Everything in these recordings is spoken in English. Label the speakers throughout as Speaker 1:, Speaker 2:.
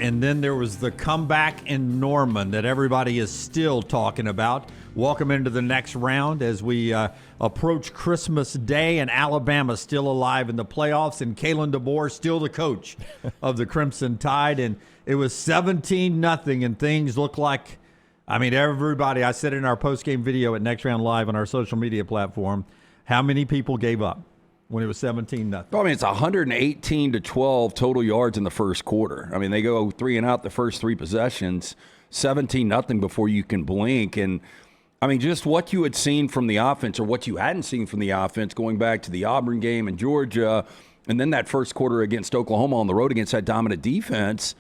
Speaker 1: And then there was the comeback in Norman that everybody is still talking about. Welcome into the next round as we approach Christmas Day, and Alabama still alive in the playoffs, and Kalen DeBoer still the coach of the Crimson Tide. And it was 17-0, and things look like, I mean, everybody, I said in our postgame video at Next Round Live on our social media platform, how many people gave up when it was 17-0?
Speaker 2: I mean, it's 118-12 total yards in the first quarter. I mean, they go 3 and out the first 3 possessions, 17-0 before you can blink. And, I mean, just what you had seen from the offense or what you hadn't seen from the offense going back to the Auburn game in Georgia and then that first quarter against Oklahoma on the road against that dominant defense,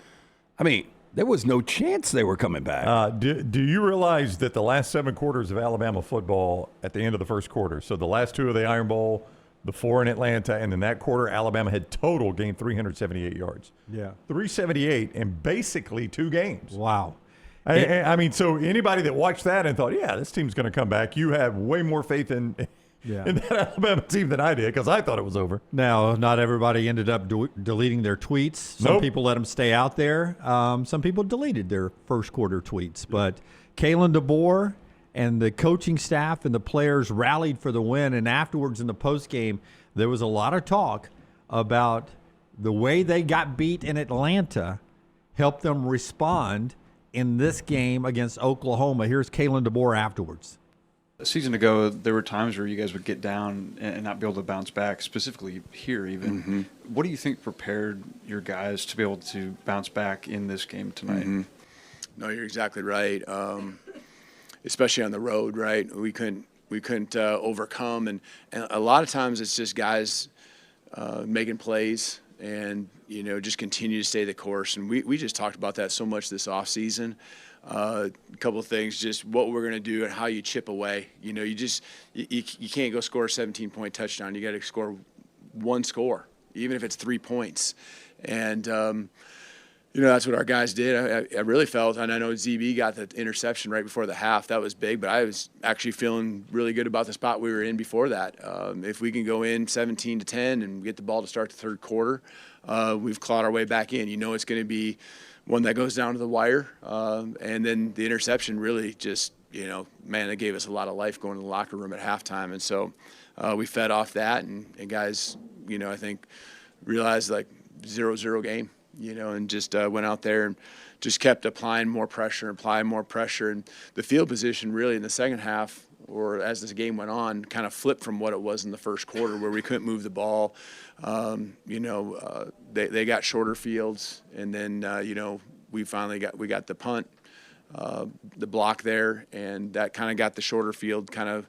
Speaker 2: I mean, there was no chance they were coming back.
Speaker 3: Do you realize that the last 7 quarters of Alabama football at the end of the first quarter, so the last 2 of the Iron Bowl, the 4 in Atlanta, and in that quarter, Alabama had total gained 378 yards.
Speaker 1: Yeah.
Speaker 3: 378 in basically 2 games.
Speaker 1: Wow.
Speaker 3: I mean, so anybody that watched that and thought, yeah, this team's going to come back, you have way more faith in that Alabama team than I did, because I thought it was over.
Speaker 1: Now, not everybody ended up deleting their tweets. Some people let them stay out there. Some people deleted their first quarter tweets. But Kalen DeBoer and the coaching staff and the players rallied for the win. And afterwards in the postgame, there was a lot of talk about the way they got beat in Atlanta helped them respond in this game against Oklahoma. Here's Kalen DeBoer afterwards.
Speaker 4: A season ago, there were times where you guys would get down and not be able to bounce back, specifically here even. Mm-hmm. What do you think prepared your guys to be able to bounce back in this game tonight?
Speaker 5: Mm-hmm. No, you're exactly right. Especially on the road, right? We couldn't overcome, and a lot of times it's just guys making plays and just continue to stay the course. And we just talked about that so much this off season. A couple of things, just what we're going to do and how you chip away. You can't go score a 17-point touchdown. You got to score 1 score, even if it's 3 points. And that's what our guys did. I really felt, and I know ZB got the interception right before the half. That was big, but I was actually feeling really good about the spot we were in before that. If we can go in 17-10 and get the ball to start the third quarter, we've clawed our way back in. It's going to be one that goes down to the wire. And then the interception really just, it gave us a lot of life going to the locker room at halftime. And so we fed off that, and guys, I think realized like 0-0 game. And just went out there and just kept applying more pressure. And the field position really in the second half, or as this game went on, kind of flipped from what it was in the first quarter where we couldn't move the ball. They got shorter fields, and then, we got the punt, the block there, and that kind of got the shorter field kind of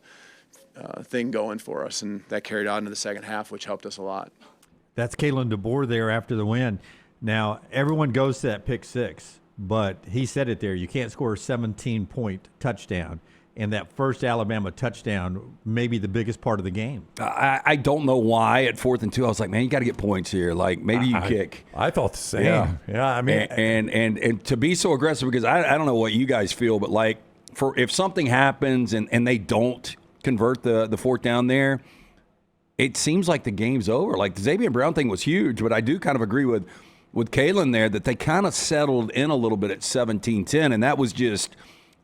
Speaker 5: thing going for us. And that carried on into the second half, which helped us a lot.
Speaker 1: That's Kalen DeBoer there after the win. Now, everyone goes to that pick six, but he said it there. You can't score a 17-point touchdown. And that first Alabama touchdown may be the biggest part of the game.
Speaker 2: I don't know why at 4th and 2 I was like, man, you got to get points here. Like, maybe you kick.
Speaker 3: I thought the same. Yeah, I mean.
Speaker 2: And to be so aggressive, because I don't know what you guys feel, but like if something happens and they don't convert the 4th down there, it seems like the game's over. Like the Xavier Brown thing was huge, but I do kind of agree with Kalen there that they kind of settled in a little bit at 17-10, and that was just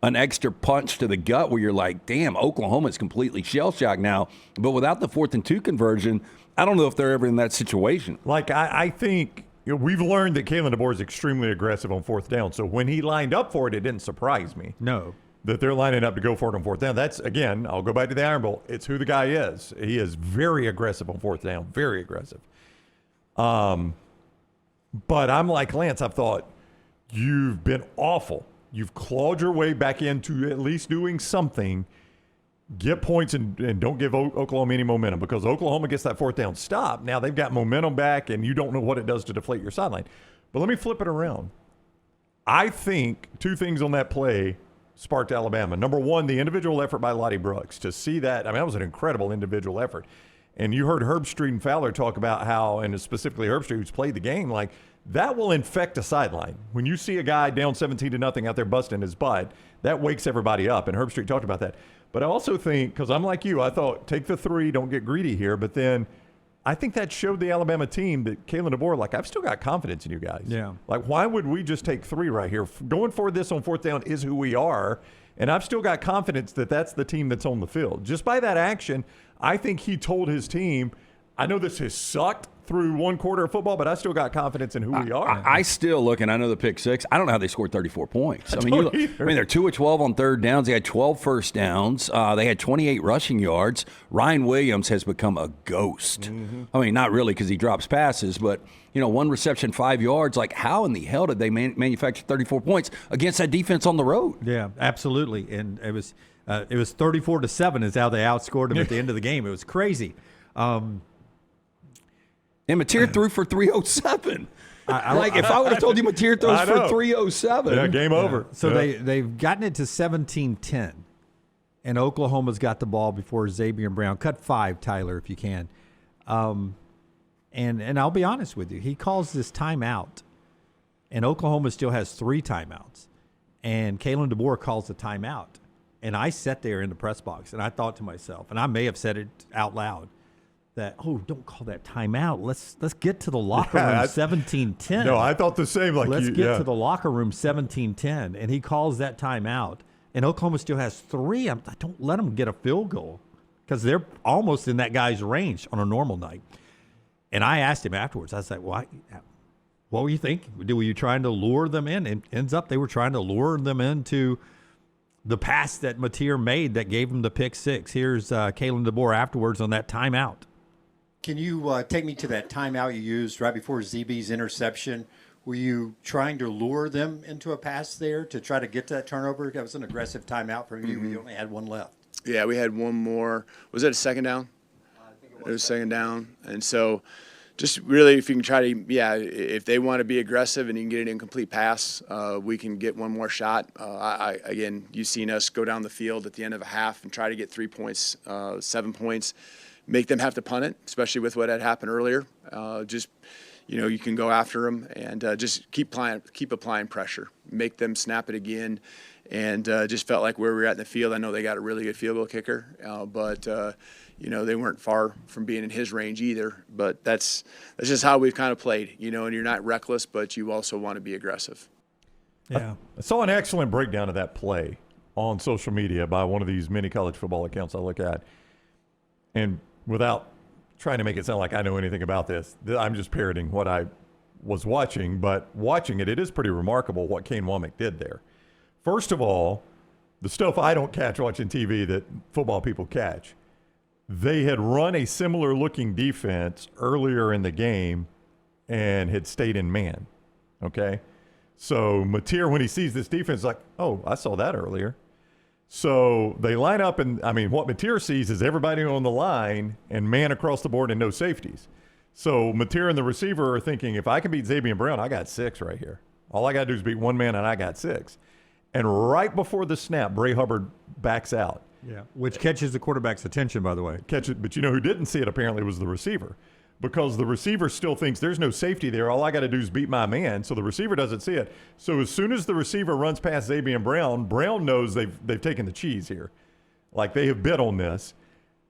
Speaker 2: an extra punch to the gut where you're like, damn, Oklahoma's completely shell-shocked now. But without the 4th and 2 conversion, I don't know if they're ever in that situation.
Speaker 3: Like, I think we've learned that Kalen DeBoer is extremely aggressive on 4th down. So when he lined up for it, it didn't surprise me.
Speaker 1: No.
Speaker 3: That they're lining up to go for it on 4th down. That's, again, I'll go back to the Iron Bowl. It's who the guy is. He is very aggressive on 4th down, very aggressive. But I'm like Lance. I've thought, you've been awful. You've clawed your way back into at least doing something. Get points and don't give Oklahoma any momentum, because Oklahoma gets that 4th down stop. Now they've got momentum back, and you don't know what it does to deflate your sideline. But let me flip it around. I think 2 things on that play sparked Alabama. Number 1, the individual effort by Lottie Brooks. To see that, I mean, that was an incredible individual effort. And you heard Herbstreit and Fowler talk about how, and specifically Herbstreit, who's played the game, like, that will infect a sideline. When you see a guy down 17-0 out there busting his butt, that wakes everybody up. And Herbstreit talked about that. But I also think, because I'm like you, I thought, take the 3, don't get greedy here. But then I think that showed the Alabama team that Kalen DeBoer, like, I've still got confidence in you guys.
Speaker 1: Yeah.
Speaker 3: Like, why would we just take 3 right here? Going for this on 4th down is who we are, and I've still got confidence that that's the team that's on the field. Just by that action, I think he told his team, I know this has sucked through 1 quarter of football, but I still got confidence in who we are.
Speaker 2: I still look, and I know the pick 6. I don't know how they scored 34 points. I mean, they're 2 of 12 on 3rd downs. They had 12 first downs. They had 28 rushing yards. Ryan Williams has become a ghost. Mm-hmm. I mean, not really because he drops passes, but 1 reception, 5 yards. Like, how in the hell did they manufacture 34 points against that defense on the road?
Speaker 1: Yeah, absolutely. And it was 34-7 is how they outscored them at the end of the game. It was crazy.
Speaker 2: And Mateer threw for 307. If I would have told you Mateer throws for 307.
Speaker 3: Yeah, game over.
Speaker 1: So they've gotten it to 17-10. And Oklahoma's got the ball before Xavier Brown. Cut 5, Tyler, if you can. And I'll be honest with you. He calls this timeout. And Oklahoma still has 3 timeouts. And Kalen DeBoer calls the timeout. And I sat there in the press box, and I thought to myself, and I may have said it out loud, that, don't call that timeout. Let's get to the locker room 17-10.
Speaker 3: No, I thought the same. Like,
Speaker 1: let's get to the locker room 17-10. And he calls that timeout. And Oklahoma still has 3. I don't let them get a field goal because they're almost in that guy's range on a normal night. And I asked him afterwards, I was like, what were you thinking? Were you trying to lure them in? And ends up they were trying to lure them into the pass that Mateer made that gave him the pick 6. Here's Kalen DeBoer afterwards on that timeout.
Speaker 6: Can you take me to that timeout you used right before ZB's interception? Were you trying to lure them into a pass there to try to get to that turnover? That was an aggressive timeout for you. Mm-hmm. You only had 1 left.
Speaker 5: Yeah, we had 1 more. Was it a 2nd down?
Speaker 6: I think
Speaker 5: it was 2nd down. And so just really if you can try to, if they want to be aggressive and you can get an incomplete pass, we can get 1 more shot. Again, you've seen us go down the field at the end of a half and try to get 3 points, 7 points. Make them have to punt it, especially with what had happened earlier. You can go after them and just keep applying pressure. Make them snap it again. And just felt like where we were at in the field, I know they got a really good field goal kicker, but they weren't far from being in his range either. But that's just how we've kind of played, and you're not reckless, but you also want to be aggressive.
Speaker 1: Yeah.
Speaker 3: I saw an excellent breakdown of that play on social media by one of these mini college football accounts I look at. And without trying to make it sound like I know anything about this, I'm just parroting what I was watching. But watching it is pretty remarkable what Kane Womack did there. First of all, the stuff I don't catch watching TV that football people catch, they had run a similar-looking defense earlier in the game and had stayed in man, okay? So Mateer, when he sees this defense, is like, oh, I saw that earlier. So they line up, and, what Mateer sees is everybody on the line and man across the board and no safeties. So Mateer and the receiver are thinking, if I can beat Xavier Brown, I got 6 right here. All I got to do is beat 1 man, and I got 6. And right before the snap, Bray Hubbard backs out.
Speaker 1: Yeah, which catches the quarterback's attention, by the way.
Speaker 3: But who didn't see it apparently was the receiver, because the receiver still thinks there's no safety there. All I got to do is beat my man. So the receiver doesn't see it. So as soon as the receiver runs past Xavier Brown, Brown knows they've taken the cheese here. Like, they have bid on this.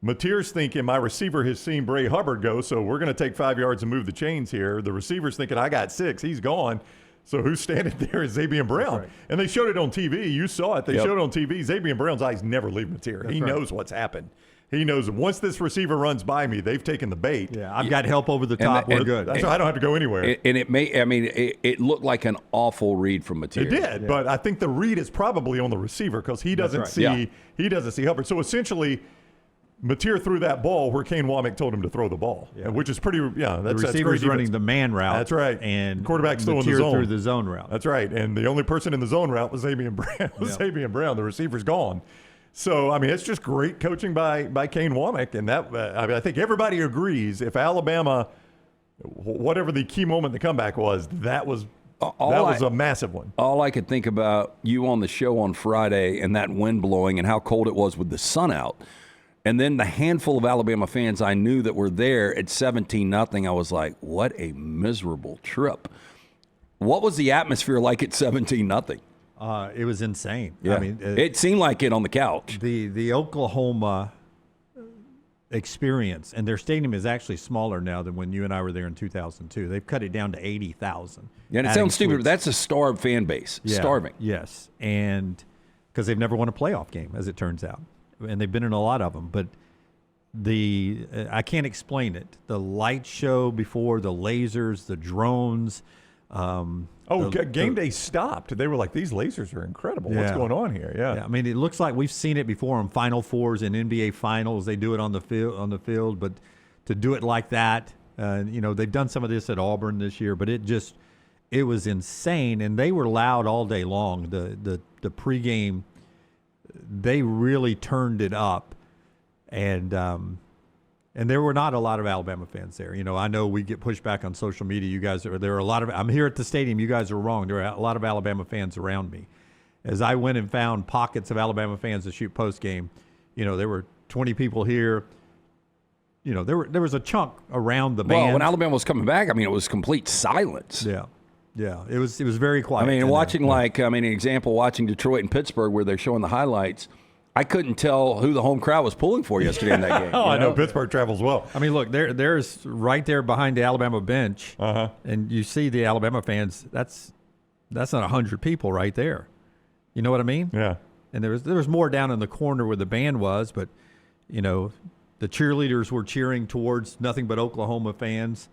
Speaker 3: Mateer's thinking my receiver has seen Bray Hubbard go, so we're going to take 5 yards and move the chains here. The receiver's thinking I got 6. He's gone. So who's standing there is Xavier Brown. Right. And they showed it on TV. You saw it. They showed it on TV. Xavier Brown's eyes never leave Mateer. He knows what's happened. He knows once this receiver runs by me, they've taken the bait.
Speaker 1: Yeah, I've got help over the top. We're good.
Speaker 3: That's why I don't have to go anywhere.
Speaker 2: And it looked like an awful read from Mateer.
Speaker 3: It did, but I think the read is probably on the receiver because he doesn't see Hubbard. So essentially, Mateer threw that ball where Kane Womack told him to throw the ball, which is pretty. Yeah,
Speaker 1: the receiver's running the man route.
Speaker 3: That's right,
Speaker 1: and
Speaker 3: quarterback's still in the
Speaker 1: zone.
Speaker 3: Threw
Speaker 1: the zone route.
Speaker 3: That's right, and the only person in the zone route was Xavier Brown. Xavier Brown. The receiver's gone. So it's just great coaching by Kane Womack, and that I think everybody agrees. If Alabama, whatever the key moment in the comeback was, that was a massive one.
Speaker 2: All I could think about you on the show on Friday and that wind blowing and how cold it was with the sun out. And then the handful of Alabama fans I knew that were there at 17-0, I was like, what a miserable trip. What was the atmosphere like at 17-0?
Speaker 1: It was insane.
Speaker 2: Yeah. It seemed like it on the couch.
Speaker 1: The Oklahoma experience, and their stadium is actually smaller now than when you and I were there in 2002. They've cut it down to 80,000.
Speaker 2: Yeah, and it sounds stupid, but that's a starved fan base.
Speaker 1: Yeah,
Speaker 2: Starving.
Speaker 1: Yes, and because they've never won a playoff game, as it turns out, and they've been in a lot of them. But I can't explain it. The light show before, the lasers, the drones.
Speaker 3: Game day stopped. They were like, these lasers are incredible. What's
Speaker 1: Yeah.
Speaker 3: going on here? Yeah.
Speaker 1: I mean, it looks like we've seen it before in Final Fours and NBA Finals. They do it on the field, but to do it like that, they've done some of this at Auburn this year, but it was insane, and they were loud all day long. The pregame, they really turned it up, and there were not a lot of Alabama fans there. I know we get pushed back on social media. There are a lot of. I'm here at the stadium. You guys are wrong. There are a lot of Alabama fans around me. As I went and found pockets of Alabama fans to shoot post game, there were 20 people here. There was a chunk around the band.
Speaker 2: Well, when Alabama was coming back, it was complete silence.
Speaker 1: Yeah, it was very quiet.
Speaker 2: An example, watching Detroit and Pittsburgh where they're showing the highlights, I couldn't tell who the home crowd was pulling for yesterday in that game.
Speaker 3: I know Pittsburgh travels well.
Speaker 1: I mean, look, there's right there behind the Alabama bench, and you see the Alabama fans. That's not 100 people right there. You know what I mean?
Speaker 3: Yeah.
Speaker 1: And there was more down in the corner where the band was, but the cheerleaders were cheering towards nothing but Oklahoma fans.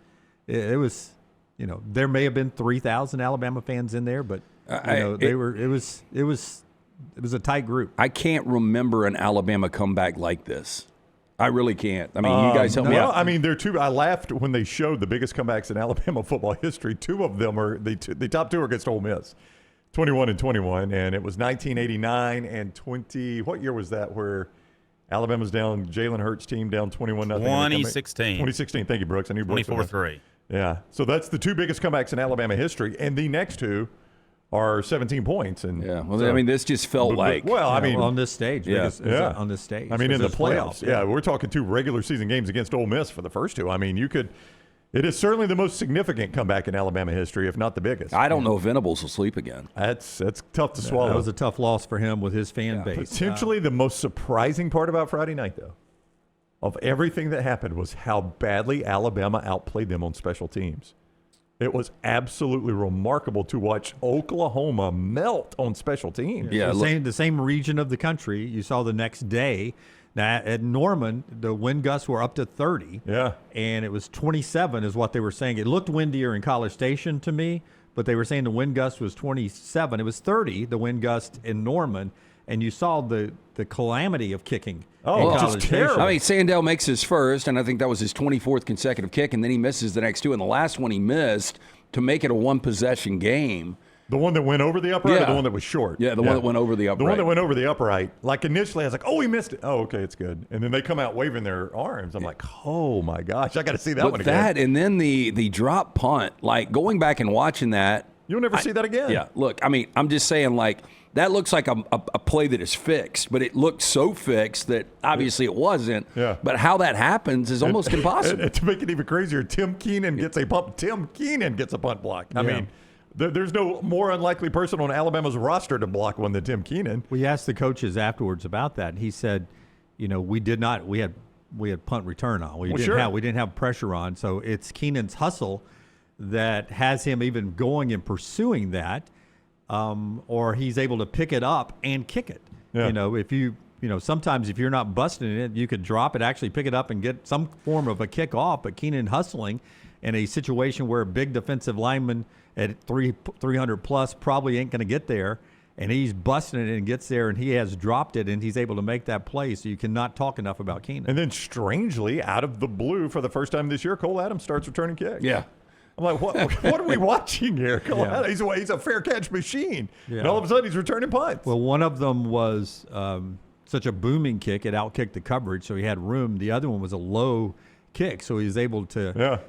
Speaker 1: It was, there may have been 3,000 Alabama fans in there, but it was a tight group.
Speaker 2: I can't remember an Alabama comeback like this. I really can't. You guys help me out.
Speaker 3: There are two. I laughed when they showed the biggest comebacks in Alabama football history. Two of them are the top two are against Ole Miss, 21 and 21, and it was 1989 and 20. What year was that? Where Alabama's down, Jalen Hurts' team down 21-0.
Speaker 7: 2016.
Speaker 3: 2016. Thank you, Brooks. I knew Brooks.
Speaker 7: 24-3.
Speaker 3: Yeah. So that's the two biggest comebacks in Alabama history, and the next two are 17 points. And
Speaker 2: this just felt
Speaker 1: on this stage.
Speaker 2: Yeah.
Speaker 1: On this stage.
Speaker 3: In the playoffs. Yeah, we're talking two regular season games against Ole Miss for the first two. It is certainly the most significant comeback in Alabama history, if not the biggest.
Speaker 2: I don't know if Venables will sleep again.
Speaker 3: That's tough to swallow.
Speaker 1: That was a tough loss for him with his fan base.
Speaker 3: Potentially the most surprising part about Friday night, though, of everything that happened was how badly Alabama outplayed them on special teams. It was absolutely remarkable to watch Oklahoma melt on special teams.
Speaker 1: Yeah, the same region of the country. You saw the next day. Now, at Norman, the wind gusts were up to 30.
Speaker 3: Yeah.
Speaker 1: And it was 27 is what they were saying. It looked windier in College Station to me, but they were saying the wind gust was 27. It was 30, the wind gust in Norman, and you saw the calamity of kicking.
Speaker 3: Oh, just terrible.
Speaker 2: Sandell makes his first, and I think that was his 24th consecutive kick, and then he misses the next two, and the last one he missed to make it a one-possession game.
Speaker 3: The one that went over the upright or the one that was short?
Speaker 2: Yeah, the one that went over the upright.
Speaker 3: The one that went over the upright. Like initially I was like, oh, he missed it. Oh, okay, it's good. And then they come out waving their arms. I'm like, oh my gosh, I got to see that one again.
Speaker 2: That and then the drop punt, going back and watching that.
Speaker 3: You'll never see that again.
Speaker 2: Yeah, look, I'm just saying that looks like a play that is fixed, but it looked so fixed that obviously it wasn't.
Speaker 3: Yeah.
Speaker 2: But how that happens is almost impossible.
Speaker 3: And to make it even crazier, Tim Keenan gets a punt block. There's no more unlikely person on Alabama's roster to block one than Tim Keenan.
Speaker 1: We asked the coaches afterwards about that, and he said, we had punt return on. We didn't have pressure on, so it's Keenan's hustle that has him even going and pursuing that, or he's able to pick it up and kick it. Yeah. Sometimes if you're not busting it, you could drop it, actually pick it up and get some form of a kick off. But Keenan hustling in a situation where a big defensive lineman at 300 plus probably ain't going to get there, and he's busting it and gets there, and he has dropped it, and he's able to make that play. So you cannot talk enough about Keenan.
Speaker 3: And then strangely, out of the blue, for the first time this year, Cole Adams starts returning kicks.
Speaker 2: Yeah.
Speaker 3: I'm like, what are we watching here? Cole Adams, he's a fair catch machine. Yeah. And all of a sudden he's returning punts.
Speaker 1: Well, one of them was such a booming kick, it outkicked the coverage, so he had room. The other one was a low kick, so he was able to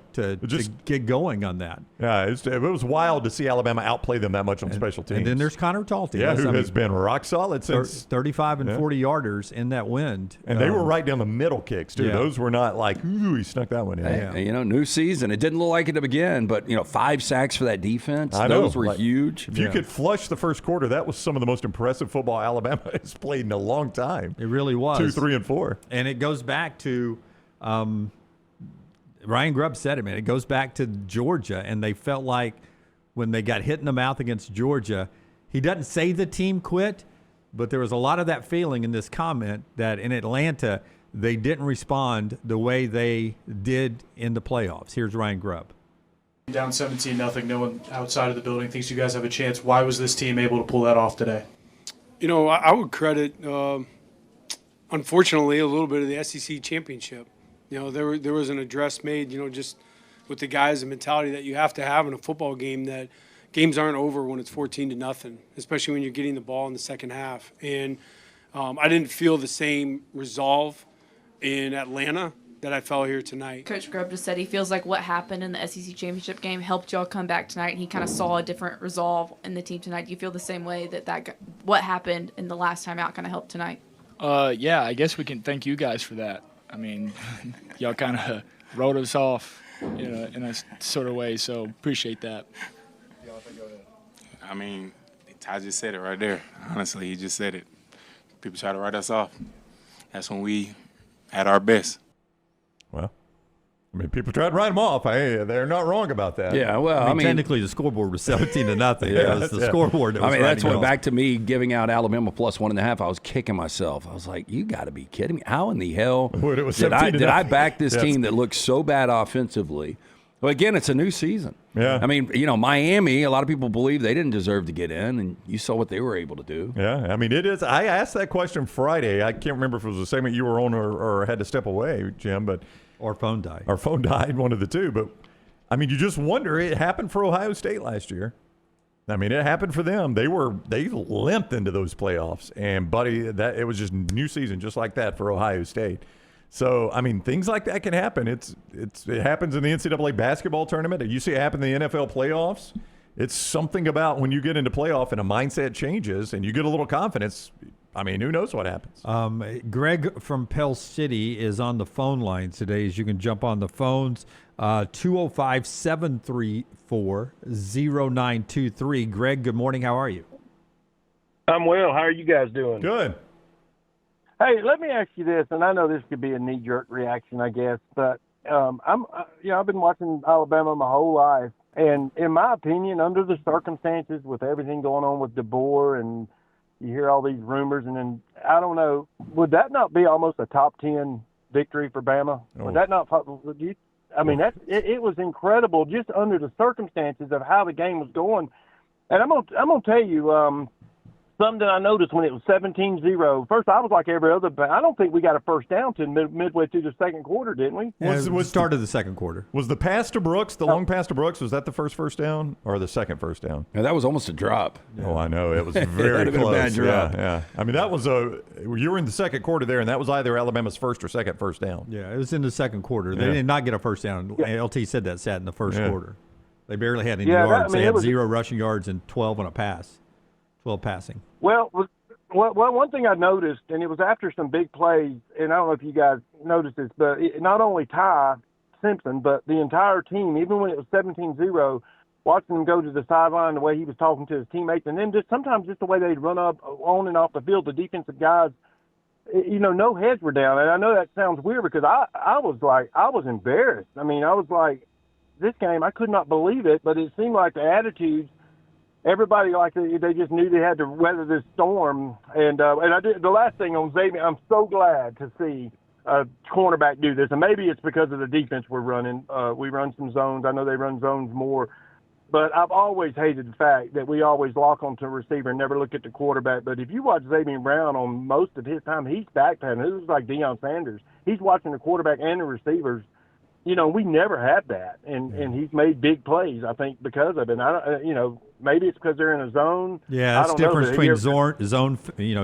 Speaker 1: get going on that.
Speaker 3: Yeah, it was wild to see Alabama outplay them that much on special teams.
Speaker 1: And then there's Connor Talty.
Speaker 3: Who has been rock solid since
Speaker 1: 35 and 40 yarders in that wind.
Speaker 3: And they were right down the middle kicks, too. Yeah. Those were not like, ooh, he snuck that one in.
Speaker 2: Hey, new season. It didn't look like it to begin, but, 5 sacks for that defense. Those were huge.
Speaker 3: If you could flush the first quarter, that was some of the most impressive football Alabama has played in a long time.
Speaker 1: It really was.
Speaker 3: 2, 3, and 4.
Speaker 1: And it goes back to Ryan Grubb said it, man. It goes back to Georgia, and they felt like when they got hit in the mouth against Georgia, he doesn't say the team quit, but there was a lot of that feeling in this comment that in Atlanta they didn't respond the way they did in the playoffs. Here's Ryan Grubb.
Speaker 7: Down 17-0, no one outside of the building thinks you guys have a chance. Why was this team able to pull that off today?
Speaker 8: You know, I would credit, unfortunately, a little bit of the SEC championship. You know, there was an address made, you know, just with the guys and mentality that you have to have in a football game, that games aren't over when it's 14-0, especially when you're getting the ball in the second half. And I didn't feel the same resolve in Atlanta that I felt here tonight.
Speaker 9: Coach Grubb just said he feels like what happened in the SEC championship game helped y'all come back tonight, and he kind of saw a different resolve in the team tonight. Do you feel the same way that what happened in the last time out kind of helped tonight?
Speaker 10: Yeah, I guess we can thank you guys for that. I mean, y'all kind of wrote us off, you know, in a sort of way, so appreciate that.
Speaker 11: I mean, Ty just said it right there. Honestly, he just said it. People try to write us off. That's when we at our best.
Speaker 3: Well, I mean, people tried to write them off. Hey, they're not wrong about that.
Speaker 2: Yeah, well, I mean
Speaker 1: technically the scoreboard was 17-0.
Speaker 3: Yeah,
Speaker 1: It was the scoreboard that was
Speaker 2: that's
Speaker 1: writing it
Speaker 2: what
Speaker 1: off.
Speaker 2: back to me giving out Alabama plus 1.5. I was kicking myself. I was like, you got to be kidding me. How in the hell
Speaker 3: What, it was
Speaker 2: did
Speaker 3: 17-0?
Speaker 2: I back this
Speaker 3: Yes.
Speaker 2: team that looks so bad offensively? Well, again, it's a new season.
Speaker 3: Yeah.
Speaker 2: I mean, you know, Miami, a lot of people believe they didn't deserve to get in, and you saw what they were able to do.
Speaker 3: Yeah, I mean, it is. I asked that question Friday. I can't remember if it was the segment you were on or had to step away, Jim, but
Speaker 1: Our phone died.
Speaker 3: our phone died, one of the two. But, I mean, you just wonder. It happened for Ohio State last year. I mean, it happened for them. They limped into those playoffs. And, buddy, it was just new season just like that for Ohio State. So, I mean, things like that can happen. It happens in the NCAA basketball tournament. You see it happen in the NFL playoffs. It's something about when you get into playoff and a mindset changes and you get a little confidence. I mean, who knows what happens?
Speaker 1: Greg from Pell City is on the phone line today. As you can jump on the phones, 205-734-0923. Greg, good morning. How are you?
Speaker 12: I'm well. How are you guys doing?
Speaker 3: Good.
Speaker 12: Hey, let me ask you this, and I know this could be a knee-jerk reaction, I guess, but I've been watching Alabama my whole life, and in my opinion, under the circumstances with everything going on with DeBoer, and you hear all these rumors, and then I don't know, would that not be almost a top 10 victory for Bama?
Speaker 3: Oh.
Speaker 12: Would that not? I mean, it was incredible just under the circumstances of how the game was going, and I'm gonna tell you. Something I noticed when it was 17-0. First, I was like every other. I don't think we got a first down till midway through the second quarter, didn't we?
Speaker 1: Was started the second quarter.
Speaker 3: Was the pass to Brooks, the long pass to Brooks, was that the first down or the second first down?
Speaker 2: Yeah, that was almost a drop.
Speaker 3: Oh, I know. It was very
Speaker 2: That'd have been a
Speaker 3: close.
Speaker 2: bad drop.
Speaker 3: Yeah. I mean, that was you were in the second quarter there, and that was either Alabama's first or second first down.
Speaker 1: Yeah, it was in the second quarter. They did not get a first down. LT said that sat in the first quarter. They barely had any yards. They had 0 rushing yards and 12 on a pass, 12 passing.
Speaker 12: Well, one thing I noticed, and it was after some big plays, and I don't know if you guys noticed this, but not only Ty Simpson, but the entire team, even when it was 17-0, watching him go to the sideline, the way he was talking to his teammates, and then sometimes just the way they'd run up on and off the field, the defensive guys, you know, no heads were down. And I know that sounds weird because I was embarrassed. I mean, I was like, this game, I could not believe it, but it seemed like the attitudes, everybody, like they just knew they had to weather this storm. And I did the last thing on Xavier. I'm so glad to see a cornerback do this, and maybe it's because of the defense we're running. We run some zones. I know they run zones more, but I've always hated the fact that we always lock onto a receiver and never look at the quarterback. But if you watch Xavier Brown on most of his time, he's backpedaling. This is like Deion Sanders. He's watching the quarterback and the receivers. You know, we never had that, and he's made big plays, I think, because of it. And maybe it's because they're in a zone.
Speaker 1: Yeah, that's the difference between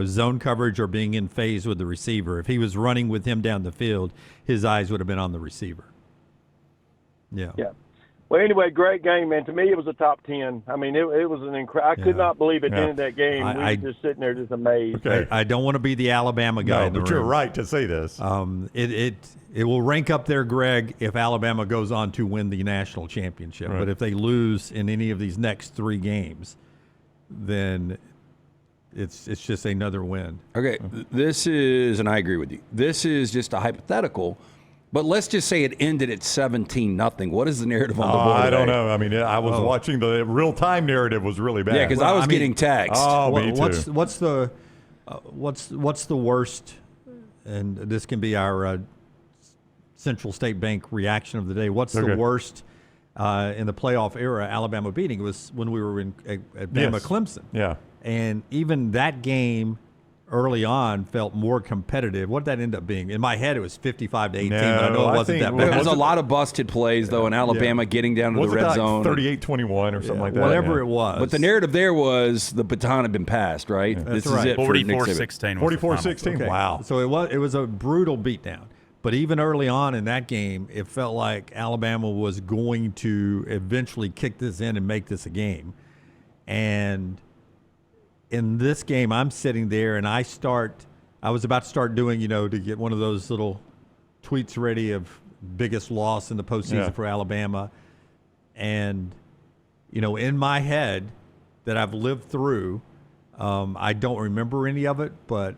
Speaker 1: zone coverage or being in phase with the receiver. If he was running with him down the field, his eyes would have been on the receiver. Yeah.
Speaker 12: Yeah. Well, anyway, great game, man. To me, it was a top 10. I mean, it was an incredible. I could not believe at the end of that game. We were just sitting there just amazed.
Speaker 3: Okay.
Speaker 1: I don't want to be the Alabama guy in the
Speaker 3: but
Speaker 1: room.
Speaker 3: you're right to say this.
Speaker 1: It will rank up there, Greg, if Alabama goes on to win the national championship.
Speaker 3: Right.
Speaker 1: But if they lose in any of these next 3 games, then it's just another win.
Speaker 2: Okay, this is, and I agree with you, this is just a hypothetical, But let's just say it ended at 17-0. What is the narrative on the board
Speaker 3: I
Speaker 2: today?
Speaker 3: don't know. I mean, I was watching the real-time narrative was really bad.
Speaker 2: Yeah, because I was getting taxed.
Speaker 3: Oh, me too.
Speaker 1: What's the worst? And this can be our Central State Bank reaction of the day. What's the worst in the playoff era Alabama beating? It was when we were at Bama Clemson.
Speaker 3: Yeah.
Speaker 1: And even that game early on felt more competitive. What did that end up being? In my head, it was 55-18, but I know it wasn't that bad.
Speaker 2: There was a lot of busted plays, though, in Alabama getting down to the red zone.
Speaker 3: 38-21 or something like that.
Speaker 1: Whatever it was.
Speaker 2: But the narrative there was the baton had been passed, right?
Speaker 1: That's
Speaker 2: this
Speaker 1: right.
Speaker 2: is it for Nick Saban.
Speaker 13: 44-16.
Speaker 3: 44-16.
Speaker 1: Okay.
Speaker 3: Wow.
Speaker 1: So it was a brutal beatdown. But even early on in that game, it felt like Alabama was going to eventually kick this in and make this a game. And in this game, I'm sitting there and I was about to start doing, to get one of those little tweets ready of biggest loss in the postseason for Alabama. And, in my head that I've lived through, I don't remember any of it, but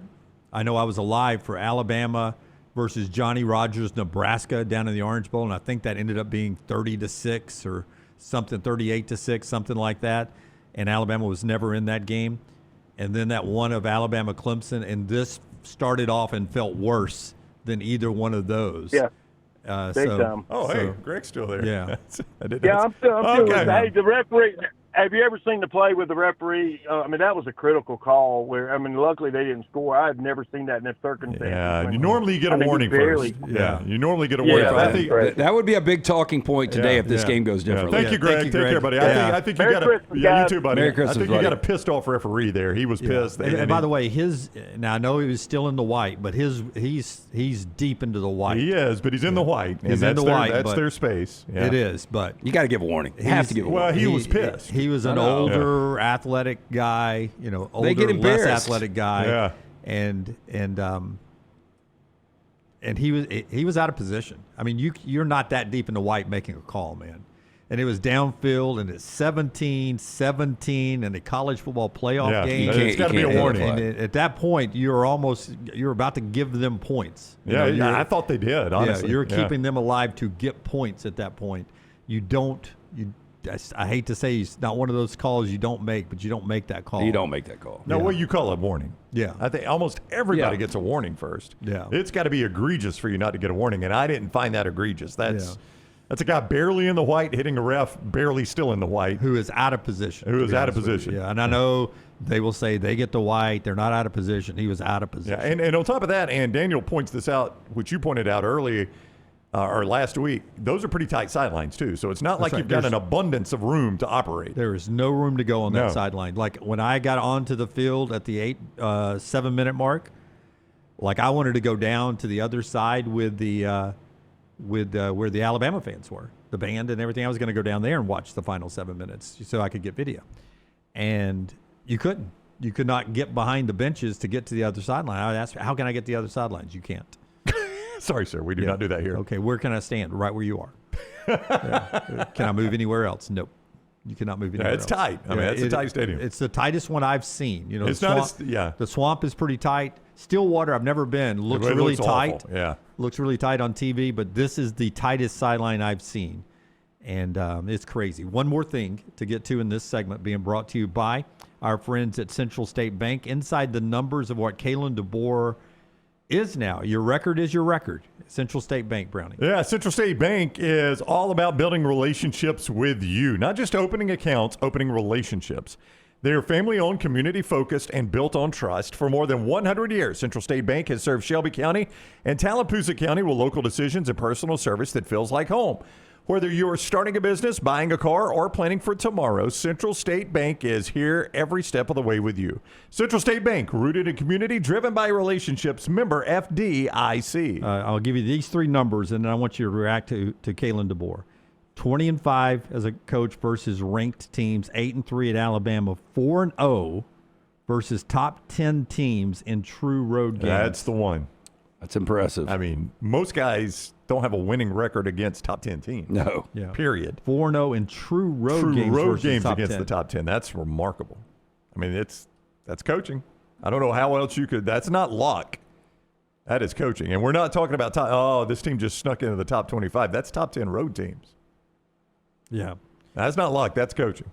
Speaker 1: I know I was alive for Alabama versus Johnny Rogers, Nebraska down in the Orange Bowl. And I think that ended up being 30-6 or something, 38-6, something like that. And Alabama was never in that game. And then that one of Alabama Clemson, and this started off and felt worse than either one of those.
Speaker 12: Yeah. Big time.
Speaker 3: Oh, hey, Greg's still there.
Speaker 1: Yeah.
Speaker 12: I'm still with Hey, the referee. Have you ever seen the play with the referee? That was a critical call where, luckily they didn't score. I had never seen that in this circumstance.
Speaker 3: Yeah, you normally get a warning first. Yeah, you normally get a warning first.
Speaker 12: Yeah,
Speaker 3: I think
Speaker 2: that would be a big talking point today if this game goes differently.
Speaker 3: Thank you, Greg. Take care, buddy. I think you got a you too, buddy.
Speaker 2: Merry Christmas,
Speaker 3: I think you got a pissed off referee there. He was pissed.
Speaker 1: And by the way, now I know he was still in the white, but he's deep into the white.
Speaker 3: He is, but he's in the white.
Speaker 1: He's in the white.
Speaker 3: That's their space. Yeah.
Speaker 1: It is, but
Speaker 2: you got to give a warning. You have to give a warning.
Speaker 3: Well, he was pissed.
Speaker 1: He was an older, athletic guy. Older,
Speaker 2: they get embarrassed.
Speaker 1: less athletic guy.
Speaker 3: Yeah.
Speaker 1: And he was out of position. I mean, you're not that deep in the white making a call, man. And it was downfield, and it's 17-17 in a college football playoff game.
Speaker 3: It's got to be a warning.
Speaker 1: And at that point, you're about to give them points.
Speaker 3: I thought they did, honestly.
Speaker 1: Yeah, you're keeping them alive to get points at that point. I hate to say it's not one of those calls you don't make, but you don't make that call.
Speaker 2: You don't make that call.
Speaker 3: No, what you call a warning.
Speaker 1: Yeah.
Speaker 3: I think almost everybody gets a warning first.
Speaker 1: Yeah.
Speaker 3: It's got to be egregious for you not to get a warning, and I didn't find that egregious. That's a guy barely in the white hitting a ref, barely still in the white.
Speaker 1: Who is out of position.
Speaker 3: Yeah,
Speaker 1: and I know they will say they get the white. They're not out of position. He was out of position.
Speaker 3: Yeah, and on top of that, and Daniel points this out, which you pointed out early or last week, those are pretty tight sidelines too. So it's not like you've got an abundance of room to operate.
Speaker 1: There is no room to go on that sideline. Like when I got onto the field at the 7-minute mark, like I wanted to go down to the other side with the where the Alabama fans were, the band and everything. I was going to go down there and watch the final 7 minutes so I could get video. And you couldn't. You could not get behind the benches to get to the other sideline. I would ask, how can I get to the other sidelines? You can't.
Speaker 3: Sorry, sir. We do not do that here.
Speaker 1: Okay, where can I stand? Right where you are. Can I move anywhere else? Nope. You cannot move anywhere else.
Speaker 3: It's tight. I mean, it's a tight stadium.
Speaker 1: It's the tightest one I've seen.
Speaker 3: It's
Speaker 1: the swamp is pretty tight. Stillwater, I've never been. Looks really tight.
Speaker 3: Awful. Yeah.
Speaker 1: Looks really tight on TV, but this is the tightest sideline I've seen. And it's crazy. One more thing to get to in this segment being brought to you by our friends at Central State Bank. Inside the numbers of what Kalen DeBoer is now. Your record is your record. Central State Bank, Brownie.
Speaker 3: Yeah, Central State Bank is all about building relationships with you. Not just opening accounts, opening relationships. They are family-owned, community-focused, and built on trust. For more than 100 years, Central State Bank has served Shelby County and Tallapoosa County with local decisions and personal service that feels like home. Whether you're starting a business, buying a car, or planning for tomorrow, Central State Bank is here every step of the way with you. Central State Bank, rooted in community, driven by relationships, member FDIC.
Speaker 1: I'll give you these three numbers, and then I want you to react to Kalen DeBoer. 20-5 as a coach versus ranked teams, 8-3 at Alabama, 4-0 versus top 10 teams in true road games.
Speaker 3: That's the one.
Speaker 2: That's impressive.
Speaker 3: I mean, most guys don't have a winning record against top 10 teams.
Speaker 2: No.
Speaker 1: Yeah.
Speaker 3: Period.
Speaker 1: 4-0 in true road games
Speaker 3: against
Speaker 1: 10.
Speaker 3: the top 10. That's remarkable. I mean, that's coaching. I don't know how else you could. That's not luck. That is coaching. And we're not talking about, this team just snuck into the top 25. That's top 10 road teams.
Speaker 1: Yeah.
Speaker 3: That's not luck. That's coaching.